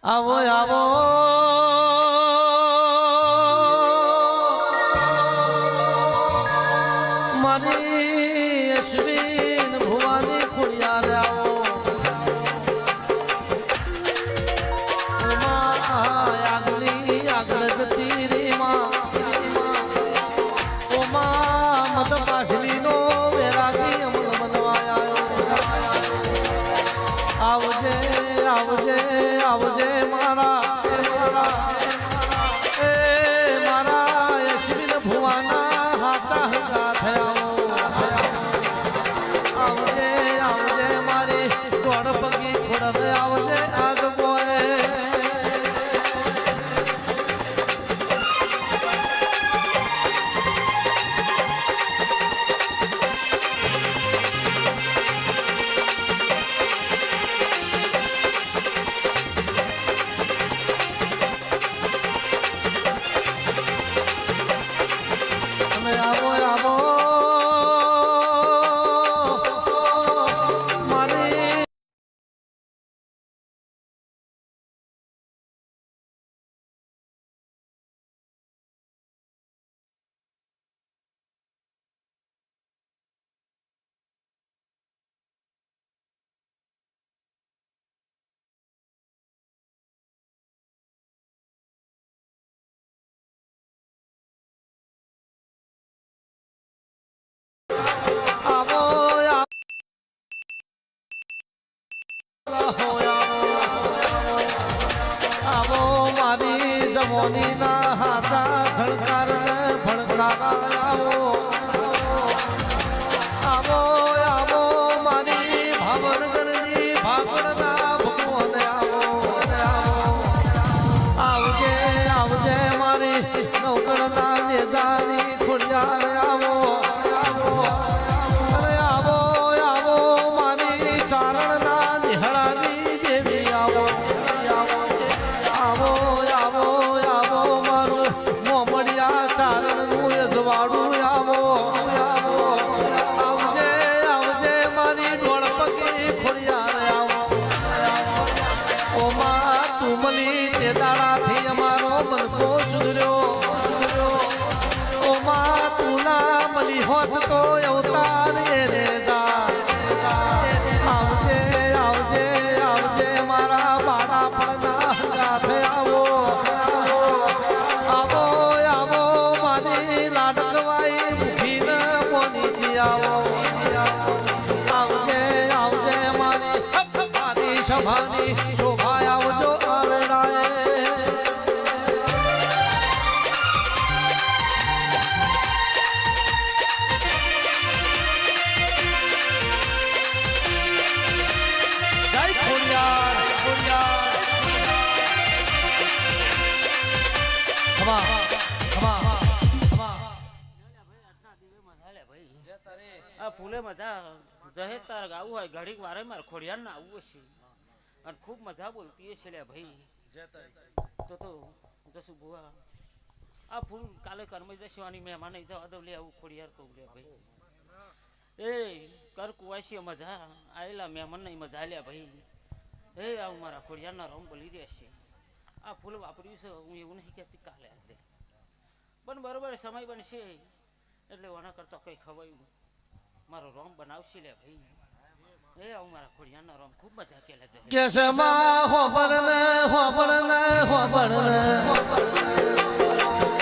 આવો આવો મારી અશ્વિન ભુવાની ખુડિયાર આવો આગલી આગળ જતી રીમાં ઓમાં મત પાછલીનો વેરાગી અમલ બનવાયા આવજે આવજે આવજે મારા એ મારા અશ્વિન ભુવાના હાચા હંગા થયા આવજે આવજે મારી દોડ પગી ખોડ આવજે આજ બોલે આવો આવો મારી આવો મારી જમોની ના હાચા ઝળકાર ને ભણકારા આવો આવો મારી ભાવનગરની ભાગવડના ભગવાન આવજે આવજે મારી નવકણના નેજાની ખોડિયાર આવો હોત તો અવતાર રે આવજે આવજે આવજે મારા બાળા પડના ગાથે આવો આવો આવો મારી લાડકવાઈ મુખીન મોની આવો આવજે આવજે મારી સભાની શોભા આવજો આરડાએ ફૂલે મજા દહેજ તાર ગાવું હોય ઘડીક વારે મારે ખોડિયાર ના આવવું છે અને ખૂબ મજા બોલતી છે લે ભાઈ તો જશું બુઆ આ ફૂલ કાલે કરમાઈ જશું આની મહેમાન નહીં જવા દઉં લે આવું ખોડિયાર કહું લે ભાઈ એ કર કુવાસી મજા આવેલા મહેમાન નહીં મજા લે ભાઈ એ આવું મારા ખોડિયારના રમ બોલી રહેશે આ ફૂલ વાપર્યું છે હું એવું નહીં કહેતી કાલે દે પણ બરોબર સમય બનશે એટલે ઓના કરતા કંઈ ખવાયું મારો રોમ બનાવશે લે ભાઈ એ આવું મારા ખોડિયાનો રોમ ખૂબ મજા કે લે કેસે માં હોબરને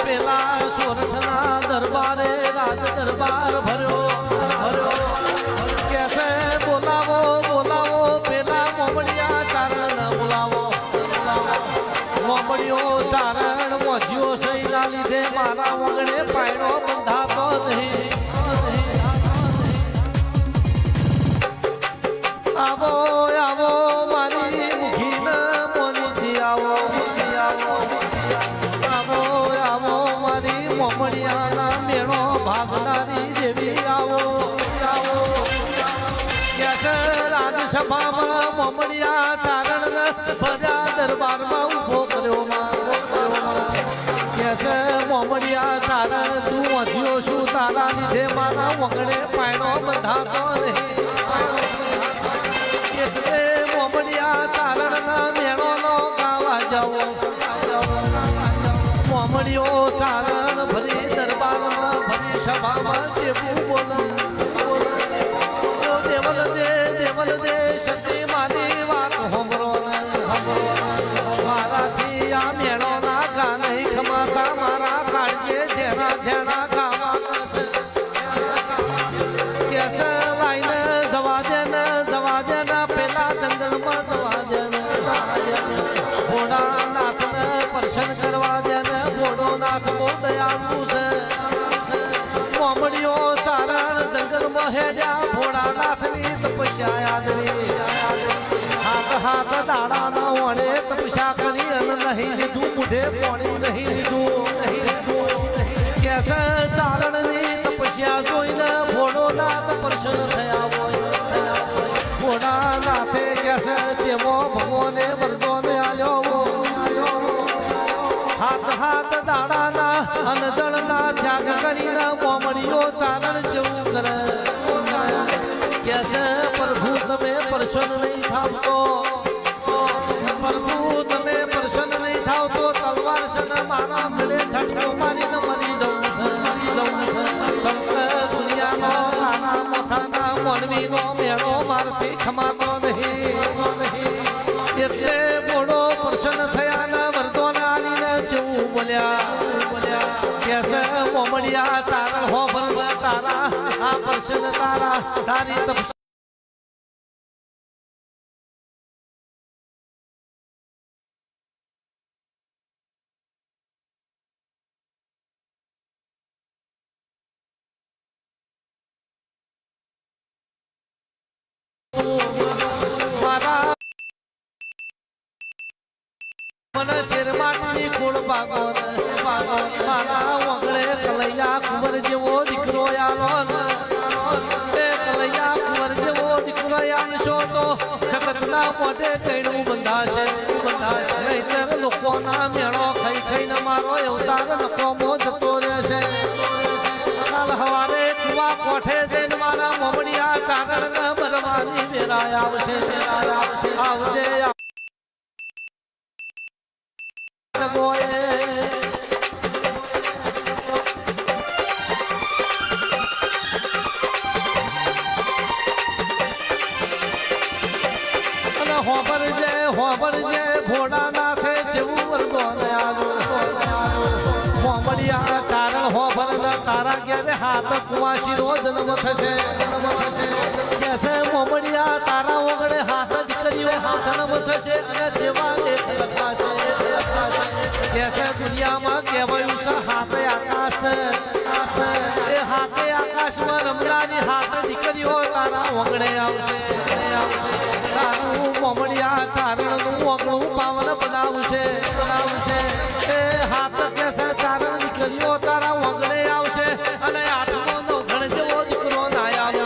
પેલા સોરઠના દરબારે રાજ દરબાર ભર્યો કેસે બોલાવો બોલાવો પેલા મોમડિયા ચારણ બોલાવો મોમડિયો ચારણ મોજ્યો સહીના લીધે મારા વગડે પાયણો બંધાતો નહીં આવો આવો મારી મુખીન મોનીજી આવો આવો આવો મારી મોમડિયાના મેળો ભાગનારી દેવી આવો આવો કેસે રાજસભામાં મોમડિયા ચારણ ભર્યા દરબારમાં ઉભો કર્યો કેસે મોમડિયા ચારણ તું વધ્યો છું તારા લીધે મારા વગડે પાયણો બંધાતો નહીં એટલે મોમડિયા ચારણ ના મેળો નો ગાવા ચેપું બોલે દેવલ દે સતી મારી વાત હોંભરો ને મારાથી આ મેળો ના ગા નહીં ખમાતા મારા કાળજે જેના જેના ગાવા કેસ લાઈને જવા દે ને પેલા જંગલમાં જવા દે ને ભોળા નાથને દર્શન કરવા દે ને ભોળો નાથ બહુ દયાળુ છે મોમડીઓ ચારણ જંગલમાં હેડ્યા ભોળા નાથની તપસ્યા યાદની હાથ દાડા ના વણે તપસ્યા કરી અને નહીં લીધું મુઢે પાણી નહીં લીધું કેસ ચારણની તપસ્યા જોઈને ભોળો નાથ પ્રસન્ન થયા હોય ભોળા નાથે કેસ ચેવો ભગવાને વરદાન આલ્યો હાથ દાડાના અનજણના ત્યાગ કરીને મોમડીઓ ચારણ જેવું કરે કેસે પ્રભુ તમે પ્રસન્ન નહીં થાવતો પ્રભુ તમે પ્રસન્ન નહીં થાવ તો તલવાર છે ને મારા ગળે છટકો મારીને મરી જવું છે દુનિયાનો નાના મોઠાના મોનવીનો મેળો મારથી ખમાતો નહીં એટલે મોડો પ્રસન્ન થયા ને વરદાન આલીને જેવું બોલ્યા કેસે મોમડિયા તારણ હો ભરવા તારા આ પ્રસન્ન તારા તારી તપ મારા મને શેરમાની ખોળ ભાગો મારા વગડે કલૈયા કુંવર જેવો દીકરો આલો એ કલૈયા કુંવર જેવો દીકરો આલશો તો જગતના મોઢે કઈનું બંધાશે નહીતર લોકોના મેળો ખાઈને મારો અવતાર નકોમો જતો રહેશે કાલ હવારે કુવા કોઠે જઈને મારા મોમડિયા ચારણ બરવાની વેરાય આવશે આવજે હોબરજે ભોળાનાથે જેવું વરદાન આલ્યું મોમડિયા ચારણ હોબર તારા ઘેરે હાથ કુવાસીનો જન્મ થશે કેસે મોમડિયા તારા ઓગળે હાથ દીકરીઓ જન્મ થશે અને જેવા દેખ લખાશે કેસે દુનિયામાં કહેવાયું છે હાથે આકાશ એ હાથે આકાશમાં રમનારી હાથ દીકરીઓ તારા ઓગળે આવશે તારું મોમડિયા ચારણનું ઓગળું પાવન બનાવશે એ હાથ કેસે ચારણ દીકરીઓ તારા ઓગળે આવશે અને આઠમો નવઘણ જેવો દીકરો નાયા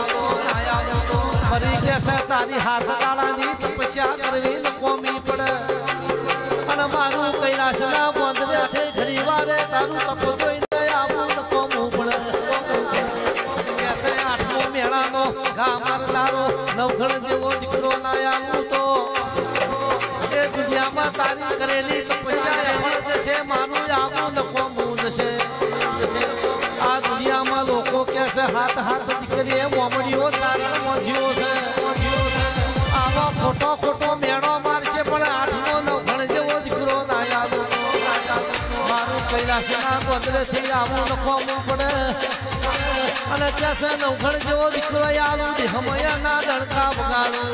ફરી કેસે તારી હાથ દાડાની તપસ્યા કરવી નકોમી પડે અને મારું કૈલાસના બંધવે છે ઘણી વારે તારું તપ જોઈને આવું નકોમું પડે કેસે આઠમો મેળાનો ઘા મારનારો નવઘણ જેવો દીકરો નાયા તો એ દુનિયામાં તારી કરેલી તપસ્યા એની જશે મારું આવું નકોમું જશે આ દુનિયામાં લોકો કહેશે હાથ દીકરીએ મોમડીઓ ચારણ મોજીઓ છે આવો ખોટો મેળો મારશે પણ આઠમો નવઘણ જેવો દીકરો નાયા મારું કૈલાસના બંદરેથી આવું નકોમું પડે અને કહેશે નવઘણ જેવો દીકરો આલું દેહમયાના દડકા બગાડું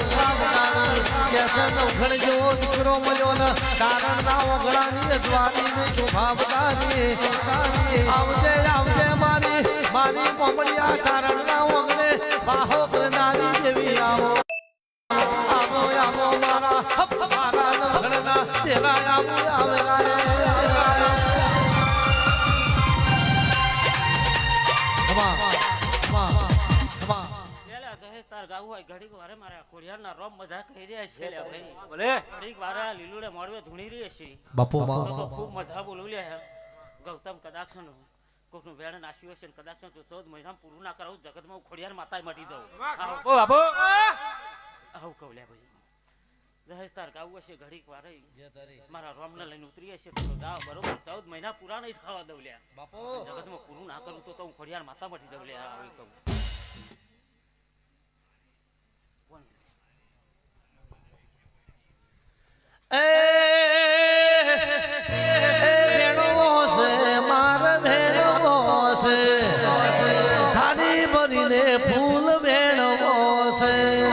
કહેશે નવઘણ જેવો દીકરો મળ્યો ને ચારણના ઓગળાની અજવાળીની શોભા બતારી આવજે મારી મોમડિયા ચારણના ઓગળે બાહો કરનારી દેવી આવો મારા નવઘણના દેવા આવે તાર ગાવું હોય ઘડીક વારે મારા કોડિયાના રોમ મજા કરી રહ્યા છે ભાઈ ભલે ઘડીક વારે લીલુડે મોડવે ધૂણી રહી છે બાપુ તો ખૂબ મજા બોલું લે ગૌતમ કદાક્ષનો કોકનું વેણ નાસ્યું હશે કદાક્ષ તો 14 મહિના પૂરું ના કરાવું જગતમાં ખોડિયાર માતા મટી જાઉં બાપુ આવું કહું લે ભાઈ દહેજ તાર ગાવું હશે ઘડીક વારે જે તારી મારા રોમને લઈને ઉતરી હશે તો જાઓ બરોબર 14 મહિના પૂરા નહીં થવા દઉં લ્યા બાપો જગતમાં પૂરું ના કરું તો હું ખોડિયાર માતા મટી દઉં લ્યા આવી કહું કોણ? એ ભેણો છે માર ભેણો છે થાળી ભરીને ફૂલ ભેણો છે